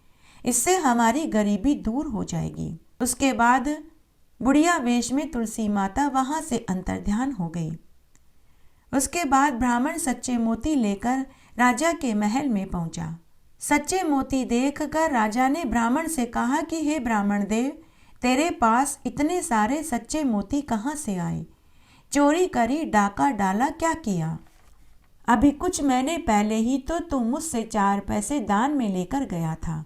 इससे हमारी गरीबी दूर हो जाएगी। उसके बाद बुढ़िया वेश में तुलसी माता वहाँ से अंतर्ध्यान हो गई। उसके बाद ब्राह्मण सच्चे मोती लेकर राजा के महल में पहुंचा। सच्चे मोती देखकर राजा ने ब्राह्मण से कहा कि हे ब्राह्मण देव, तेरे पास इतने सारे सच्चे मोती कहाँ से आए? चोरी करी, डाका डाला, क्या किया? अभी कुछ महीने पहले ही तो तू मुझसे 4 पैसे दान में लेकर गया था,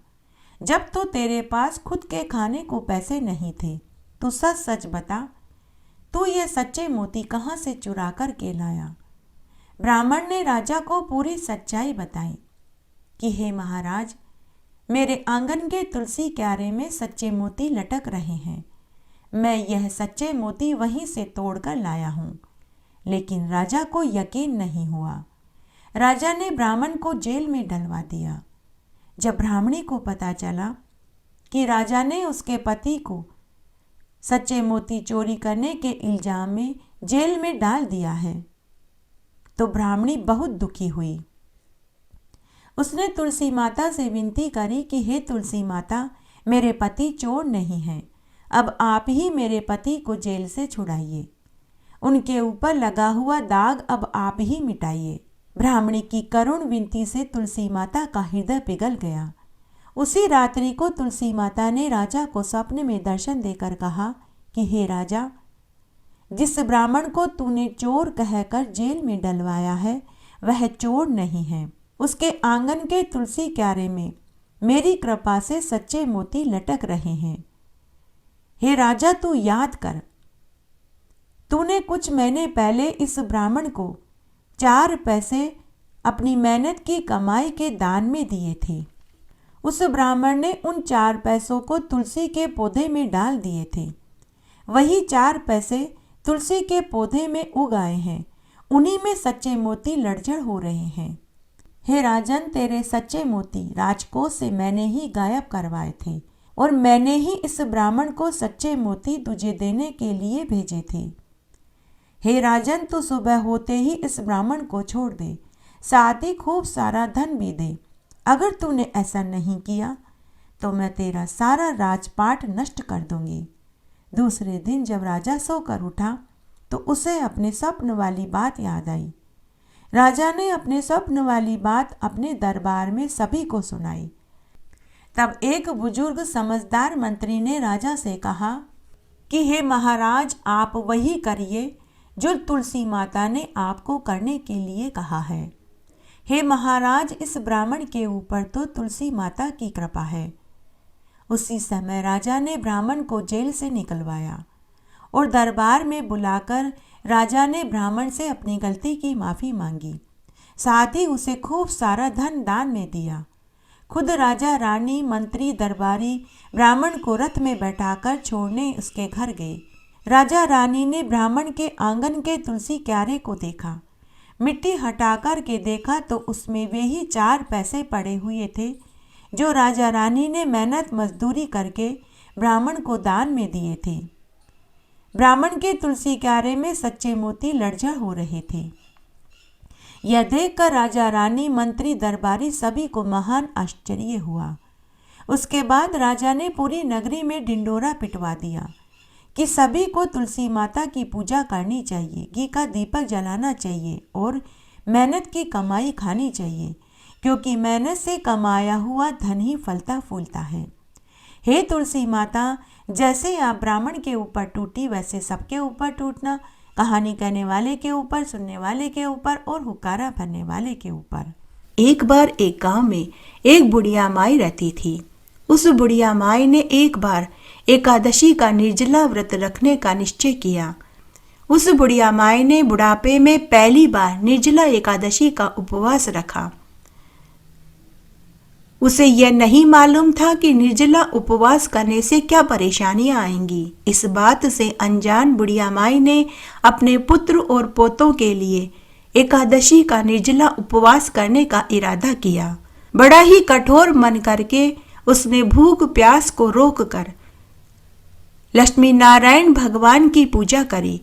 जब तो तेरे पास खुद के खाने को पैसे नहीं थे। तू सच सच बता, तू ये सच्चे मोती कहाँ से चुरा कर के लाया? ब्राह्मण ने राजा को पूरी सच्चाई बताई कि हे महाराज, मेरे आंगन के तुलसी क्यारे में सच्चे मोती लटक रहे हैं। मैं यह सच्चे मोती वहीं से तोड़कर लाया हूँ। लेकिन राजा को यकीन नहीं हुआ। राजा ने ब्राह्मण को जेल में डलवा दिया। जब ब्राह्मणी को पता चला कि राजा ने उसके पति को सच्चे मोती चोरी करने के इल्जाम में जेल में डाल दिया है, तो ब्राह्मणी बहुत दुखी हुई। उसने तुलसी माता से विनती करी कि हे तुलसी माता, मेरे पति चोर नहीं हैं, अब आप ही मेरे पति को जेल से छुड़ाइए। उनके ऊपर लगा हुआ दाग अब आप ही मिटाइए। ब्राह्मणी की करुण विनती से तुलसी माता का हृदय पिघल गया। उसी रात्रि को तुलसी माता ने राजा को स्वप्न में दर्शन देकर कहा कि हे राजा, जिस ब्राह्मण को तूने चोर कहकर जेल में डलवाया है वह चोर नहीं है। उसके आंगन के तुलसी क्यारे में मेरी कृपा से सच्चे मोती लटक रहे हैं। हे राजा, तू याद कर, तूने कुछ महीने पहले इस ब्राह्मण को 4 पैसे अपनी मेहनत की कमाई के दान में दिए थे। उस ब्राह्मण ने उन 4 पैसों को तुलसी के पौधे में डाल दिए थे। वही 4 पैसे तुलसी के पौधे में उग आए हैं, उन्हीं में सच्चे मोती लड़झड़ हो रहे हैं। हे राजन, तेरे सच्चे मोती राजकोष से मैंने ही गायब करवाए थे। और मैंने ही इस ब्राह्मण को सच्चे मोती तुझे देने के लिए भेजे थे। हे राजन, तू सुबह होते ही इस ब्राह्मण को छोड़ दे, साथ ही खूब सारा धन भी दे। अगर तूने ऐसा नहीं किया तो मैं तेरा सारा राजपाट नष्ट कर दूंगी। दूसरे दिन जब राजा सोकर उठा तो उसे अपने स्वप्न वाली बात याद आई। राजा ने अपने स्वप्न वाली बात अपने दरबार में सभी को सुनाई। तब एक बुजुर्ग समझदार मंत्री ने राजा से कहा कि हे महाराज, आप वही करिए जो तुलसी माता ने आपको करने के लिए कहा है। हे महाराज, इस ब्राह्मण के ऊपर तो तुलसी माता की कृपा है। उसी समय राजा ने ब्राह्मण को जेल से निकलवाया और दरबार में बुलाकर राजा ने ब्राह्मण से अपनी गलती की माफ़ी मांगी। साथ ही उसे खूब सारा धन दान में दिया। खुद राजा, रानी, मंत्री, दरबारी ब्राह्मण को रथ में बैठाकर छोड़ने उसके घर गए। राजा रानी ने ब्राह्मण के आंगन के तुलसी क्यारे को देखा। मिट्टी हटाकर के देखा तो उसमें वे ही 4 पैसे पड़े हुए थे जो राजा रानी ने मेहनत मजदूरी करके ब्राह्मण को दान में दिए थे। ब्राह्मण के तुलसी क्यारे में सच्चे मोती लड़झड़ हो रहे थे। यह देखकर राजा, रानी, मंत्री, दरबारी सभी को महान आश्चर्य हुआ। उसके बाद राजा ने पूरी नगरी में ढिंडोरा पिटवा दिया कि सभी को तुलसी माता की पूजा करनी चाहिए, घी का दीपक जलाना चाहिए और मेहनत की कमाई खानी चाहिए, क्योंकि मेहनत से कमाया हुआ धन ही फलता फूलता है। हे तुलसी माता, जैसे आप ब्राह्मण के ऊपर टूटी वैसे सबके ऊपर टूटना, कहानी कहने वाले के ऊपर, सुनने वाले के ऊपर और हुक्कारा भरने वाले के ऊपर। एक बार एक गांव में एक बुढ़िया माई रहती थी। उस बुढ़िया माई ने एक बार एकादशी का निर्जला व्रत रखने का निश्चय किया। उस बुढ़िया माई ने बुढ़ापे में पहली बार निर्जला एकादशी का उपवास रखा। उसे यह नहीं मालूम था कि निर्जला उपवास करने से क्या परेशानियां आएंगी। इस बात से अनजान बुढ़िया माई ने अपने पुत्र और पोतों के लिए एकादशी का निर्जला उपवास करने का इरादा किया। बड़ा ही कठोर मन करके उसने भूख प्यास को रोककर लक्ष्मी नारायण भगवान की पूजा करी।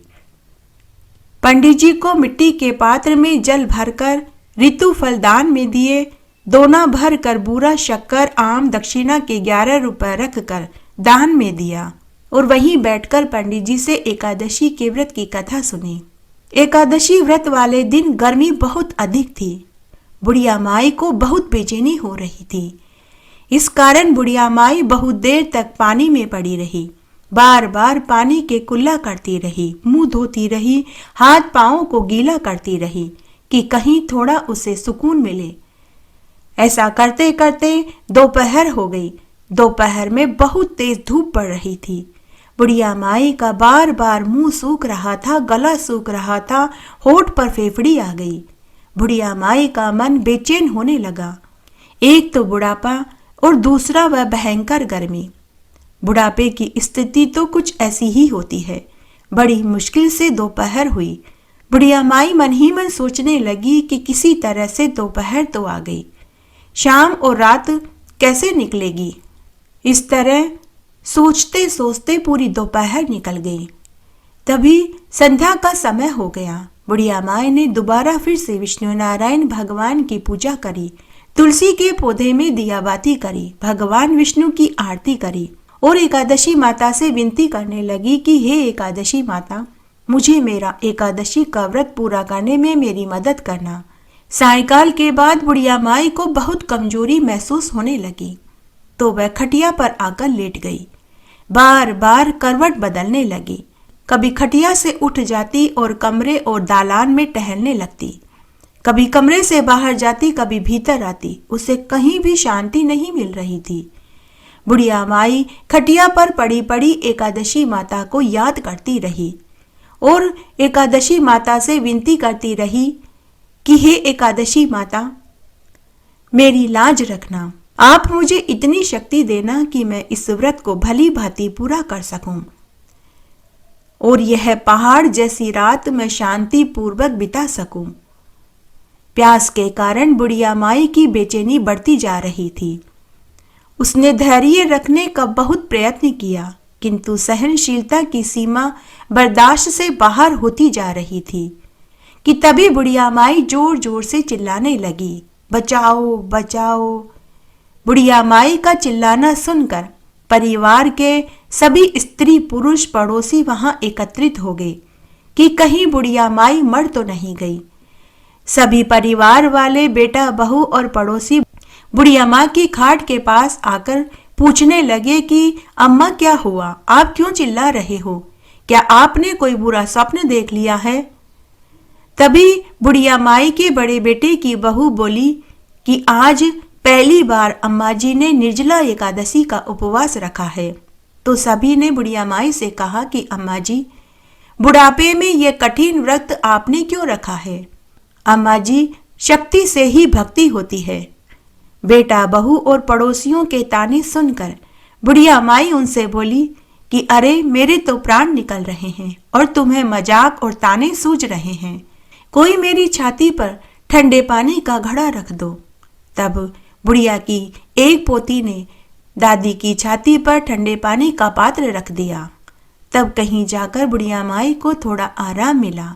पंडित जी को मिट्टी के पात्र में जल भरकर ऋतु फल दान में दिए। दोना भर कर बूरा, शक्कर, आम दक्षिणा के 11 रुपए रख कर दान में दिया और वहीं बैठकर पंडित जी से एकादशी के व्रत की कथा सुनी। एकादशी व्रत वाले दिन गर्मी बहुत अधिक थी। बुढ़िया माई को बहुत बेचैनी हो रही थी। इस कारण बुढ़िया माई बहुत देर तक पानी में पड़ी रही। बार बार पानी के कुल्ला करती रही, मुंह धोती रही, हाथ पांवों को गीला करती रही कि कहीं थोड़ा उसे सुकून मिले। ऐसा करते करते दोपहर हो गई। दोपहर में बहुत तेज धूप पड़ रही थी। बुढ़िया माई का बार बार मुंह सूख रहा था, गला सूख रहा था, होठ पर फेफड़ी आ गई। बुढ़िया माई का मन बेचैन होने लगा। एक तो बुढ़ापा और दूसरा वह भयंकर गर्मी। बुढ़ापे की स्थिति तो कुछ ऐसी ही होती है। बड़ी मुश्किल से दोपहर हुई। बुढ़िया माई मन ही मन सोचने लगी कि किसी तरह से दोपहर तो आ गई, शाम और रात कैसे निकलेगी। इस तरह सोचते सोचते पूरी दोपहर निकल गई। तभी संध्या का समय हो गया। बुढ़िया माई ने दोबारा फिर से विष्णु नारायण भगवान की पूजा करी, तुलसी के पौधे में दिया बाती करी, भगवान विष्णु की आरती करी और एकादशी माता से विनती करने लगी कि हे एकादशी माता, मुझे मेरा एकादशी का व्रत पूरा करने में मेरी मदद करना। सायंकाल के बाद बुढ़िया माई को बहुत कमजोरी महसूस होने लगी तो वह खटिया पर आकर लेट गई। बार बार करवट बदलने लगी। कभी खटिया से उठ जाती और कमरे और दालान में टहलने लगती। कभी कमरे से बाहर जाती, कभी भीतर आती। उसे कहीं भी शांति नहीं मिल रही थी। बुढ़िया माई खटिया पर पड़ी पड़ी एकादशी माता को याद करती रही और एकादशी माता से विनती करती रही कि हे एकादशी माता, मेरी लाज रखना। आप मुझे इतनी शक्ति देना कि मैं इस व्रत को भली भांति पूरा कर सकूं और यह पहाड़ जैसी रात मैं शांति पूर्वक बिता सकूं। प्यास के कारण बुढ़िया माई की बेचैनी बढ़ती जा रही थी उसने धैर्य रखने का बहुत प्रयत्न किया, किंतु सहनशीलता की सीमा बर्दाश्त से बाहर होती जा रही थी कि तभी बुढ़िया माई जोर जोर से चिल्लाने लगी, बचाओ बचाओ। बुढ़िया माई का चिल्लाना सुनकर परिवार के सभी स्त्री पुरुष पड़ोसी वहां एकत्रित हो गए कि कहीं बुढ़िया माई मर तो नहीं गई। सभी परिवार वाले, बेटा बहू और पड़ोसी बुढ़िया माँ की खाट के पास आकर पूछने लगे कि अम्मा क्या हुआ, आप क्यों चिल्ला रहे हो, क्या आपने कोई बुरा स्वप्न देख लिया है। तभी बुढ़िया माई के बड़े बेटे की बहू बोली कि आज पहली बार अम्मा जी ने निर्जला एकादशी का उपवास रखा है। तो सभी ने बुढ़िया माई से कहा कि अम्मा जी, बुढ़ापे में यह कठिन व्रत आपने क्यों रखा है। अम्मा जी, शक्ति से ही भक्ति होती है। बेटा बहू और पड़ोसियों के ताने सुनकर बुढ़िया माई उनसे बोली कि अरे मेरे तो प्राण निकल रहे हैं और तुम्हें मजाक और ताने सूझ रहे हैं, कोई मेरी छाती पर ठंडे पानी का घड़ा रख दो। तब बुढ़िया की एक पोती ने दादी की छाती पर ठंडे पानी का पात्र रख दिया। तब कहीं जाकर बुढ़िया माई को थोड़ा आराम मिला।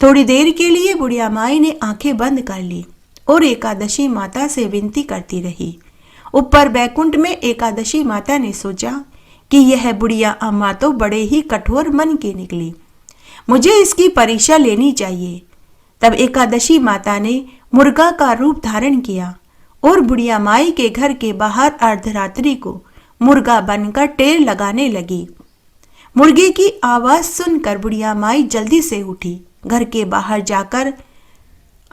थोड़ी देर के लिए बुढ़िया माई ने आंखें बंद कर ली और एकादशी माता से विनती करती रही। ऊपर बैकुंठ में एकादशी माता ने सोचा कि यह बुढ़िया अम्मा तो बड़े ही कठोर मन की निकली, मुझे इसकी परीक्षा लेनी चाहिए। तब एकादशी माता ने मुर्गा का रूप धारण किया और बुढ़िया माई के घर के बाहर अर्धरात्रि को मुर्गा बनकर टेर लगाने लगी। मुर्गे की आवाज सुनकर बुढ़िया माई जल्दी से उठी, घर के बाहर जाकर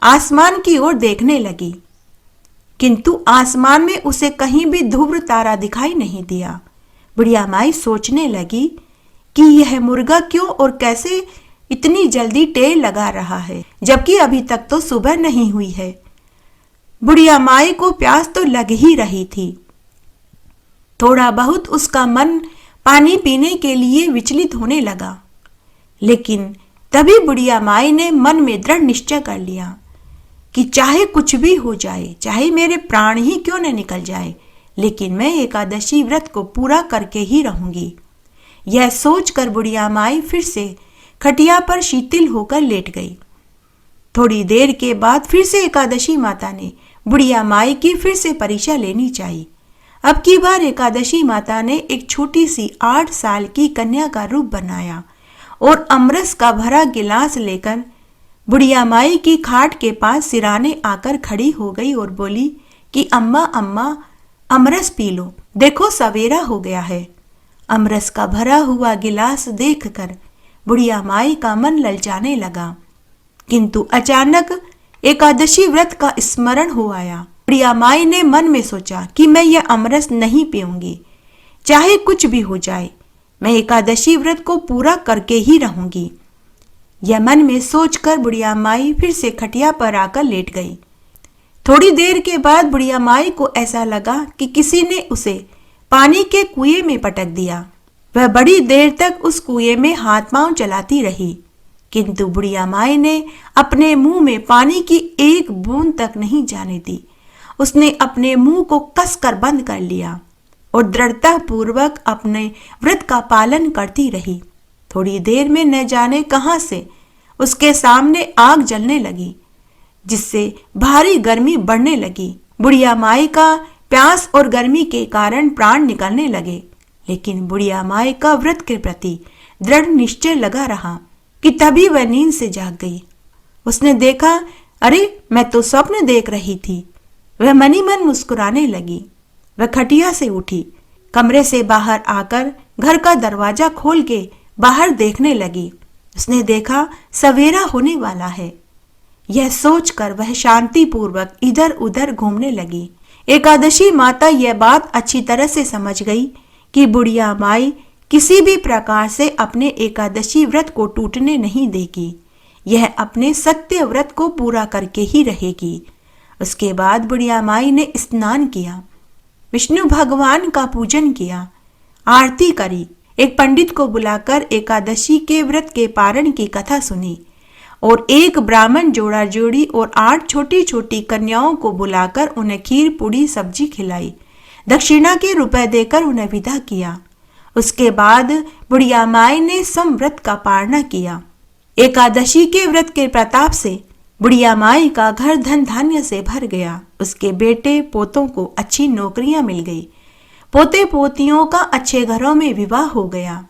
आसमान की ओर देखने लगी, किंतु आसमान में उसे कहीं भी ध्रुव तारा दिखाई नहीं दिया। बुढ़िया माई सोचने लगी कि यह मुर्गा क्यों और कैसे इतनी जल्दी टेर लगा रहा है, जबकि अभी तक तो सुबह नहीं हुई है। बुढ़िया माई को प्यास तो लग ही रही थी। थोड़ा बहुत उसका मन पानी पीने के लिए विचलित होने लगा, लेकिन तभी बुढ़िया माई ने मन में दृढ़ निश्चय कर लिया कि चाहे कुछ भी हो जाए, चाहे मेरे प्राण ही क्यों न निकल जाए, लेकिन मैं एकादशी व्रत को पूरा करके ही रहूंगी। यह सोचकर बुढ़िया माई फिर से खटिया पर शीतल होकर लेट गई। थोड़ी देर के बाद फिर से एकादशी माता ने बुढ़िया माई की फिर से परीक्षा लेनी चाहिए। अब की बार एकादशी माता ने एक छोटी सी 8 साल की कन्या का रूप बनाया और अमरस का भरा गिलास लेकर बुढ़िया माई की खाट के पास सिराने आकर खड़ी हो गई और बोली कि अम्मा अम्मा अमरस पी लो, देखो सवेरा हो गया है। अमरस का भरा हुआ गिलास देखकर बुढ़िया माई का मन ललचाने लगा, किंतु अचानक एकादशी व्रत का स्मरण हो आया। बुढ़िया माई ने मन में सोचा कि मैं यह अमरस नहीं पीऊंगी, चाहे कुछ भी हो जाए, मैं एकादशी व्रत को पूरा करके ही रहूंगी। यह मन में सोचकर बुढ़िया माई फिर से खटिया पर आकर लेट गई। थोड़ी देर के बाद बुढ़िया माई को ऐसा लगा कि किसी ने उसे पानी के कुएं में पटक दिया। वह बड़ी देर तक उस कुएं में हाथ पांव चलाती रही, किंतु बुढ़िया माई ने अपने मुंह में पानी की एक बूंद तक नहीं जाने दी। उसने अपने मुंह को कसकर बंद कर लिया और दृढ़ता पूर्वक अपने व्रत का पालन करती रही। थोड़ी देर में न जाने कहां से उसके सामने आग जलने लगी, जिससे भारी गर्मी बढ़ने लगी। बुढ़िया माई का प्यास और गर्मी के कारण प्राण निकलने लगे, लेकिन बुढ़िया माई का व्रत के प्रति दृढ़ निश्चय लगा रहा कि तभी वह नींद से जाग गई। उसने देखा, अरे मैं तो स्वप्न देख रही थी। वह मनी मन मुस्कुराने लगी। वह खटिया से उठी, कमरे से बाहर आकर घर का दरवाजा खोल के बाहर देखने लगी। उसने देखा सवेरा होने वाला है। यह सोचकर वह शांति पूर्वक इधर उधर घूमने लगी। एकादशी माता यह बात अच्छी तरह से समझ गई कि बुढ़िया माई किसी भी प्रकार से अपने एकादशी व्रत को टूटने नहीं देगी। यह अपने सत्य व्रत को पूरा करके ही रहेगी। उसके बाद बुढ़िया माई ने स्नान किया, विष्णु भगवान का पूजन किया, आरती करी, एक पंडित को बुलाकर एकादशी के व्रत के पारण की कथा सुनी और एक ब्राह्मण जोड़ा जोड़ी और 8 छोटी छोटी कन्याओं को बुलाकर उन्हें खीर पूड़ी सब्जी खिलाई। दक्षिणा के रुपए देकर उन्हें विदा किया। उसके बाद बुढ़िया माई ने समव्रत का पारणा किया। एकादशी के व्रत के प्रताप से बुढ़िया माई का घर धन धान्य से भर गया। उसके बेटे पोतों को अच्छी नौकरियां मिल गई। पोते पोतियों का अच्छे घरों में विवाह हो गया।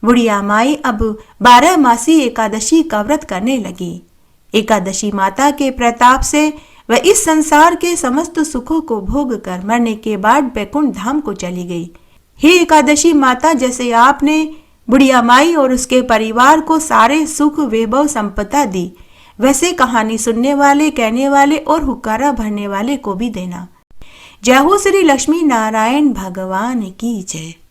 बुढ़िया माई अब 12 मासी एकादशी का व्रत करने लगी। एकादशी माता के प्रताप से वह इस संसार के समस्त सुखों को भोग कर मरने के बाद बैकुंठ धाम को चली गई। हे एकादशी माता, जैसे आपने बुढ़िया माई और उसके परिवार को सारे सुख वैभव संपदा दी, वैसे कहानी सुनने वाले, कहने वाले और हुक्कारा भरने वाले को भी देना। जय हो श्री लक्ष्मी नारायण भगवान की जय।